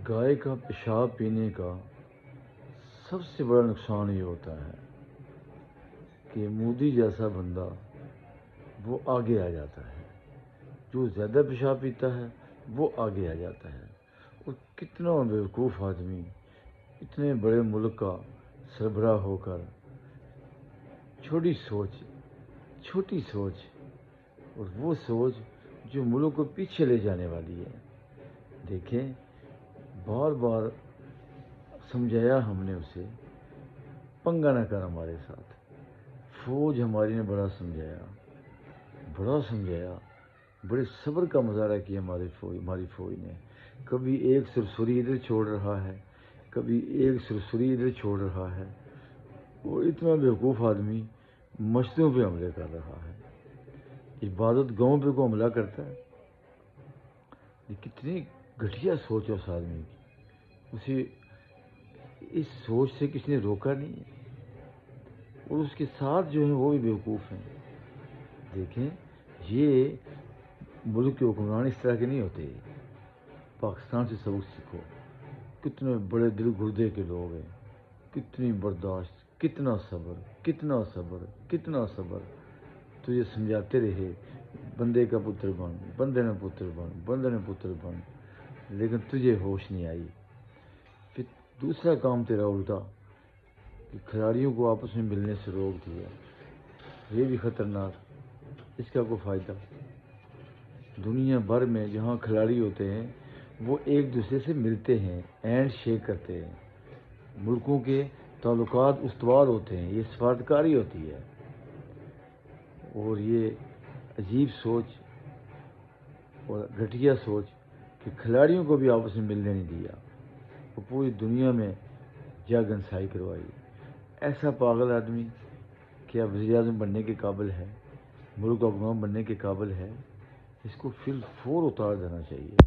گائے کا پیشاب پینے کا سب سے بڑا نقصان یہ ہوتا ہے کہ مودی جیسا بندہ وہ آگے آ جاتا ہے، جو زیادہ پیشاب پیتا ہے وہ آگے آ جاتا ہے، اور کتنا بیوقوف آدمی اتنے بڑے ملک کا سربراہ ہو کر چھوٹی سوچ اور وہ سوچ جو ملک کو پیچھے لے جانے والی ہے۔ دیکھیں، بار بار سمجھایا ہم نے اسے، پنگا نہ کر ہمارے ساتھ۔ فوج ہماری نے بڑا سمجھایا، بڑے صبر کا مظاہرہ کیا ہماری فوج نے۔ کبھی ایک سرسری ادھر چھوڑ رہا ہے، کبھی ایک سرسری ادھر چھوڑ رہا ہے، اور اتنا بیوقوف آدمی مسجدوں پہ حملے کر رہا ہے، عبادت گاہوں پہ کو حملہ کرتا ہے۔ یہ کتنی گھٹیا سوچ ہے اس آدمی کی، اسے اس سوچ سے کسی نے روکا نہیں ہے، اور اس کے ساتھ جو ہیں وہ بھی بیوقوف ہیں۔ دیکھیں، یہ ملک کے حکمران اس طرح کے نہیں ہوتے۔ پاکستان سے سبق سیکھو، کتنے بڑے دل گردے کے لوگ ہیں، کتنی برداشت، کتنا صبر۔ تو یہ سمجھاتے رہے بندے کا پتر بن، بندے نے پتر بن، لیکن تجھے ہوش نہیں آئی۔ پھر دوسرا کام تیرا الٹا کہ کھلاڑیوں کو آپس میں ملنے سے روک دیا، یہ بھی خطرناک۔ اس کا کوئی فائدہ؟ دنیا بھر میں جہاں کھلاڑی ہوتے ہیں وہ ایک دوسرے سے ملتے ہیں، ہینڈ شیک کرتے ہیں، ملکوں کے تعلقات استوار ہوتے ہیں، یہ سفارتکاری ہوتی ہے۔ اور یہ عجیب سوچ اور گھٹیا سوچ کہ کھلاڑیوں کو بھی آپس میں ملنے نہیں دیا، وہ پوری دنیا میں جا گنسائی کروائی۔ ایسا پاگل آدمی کیا وزیر اعظم بننے کے قابل ہے، ملک کا حکمران بننے کے قابل ہے؟ اس کو فی الفور اتار دینا چاہیے۔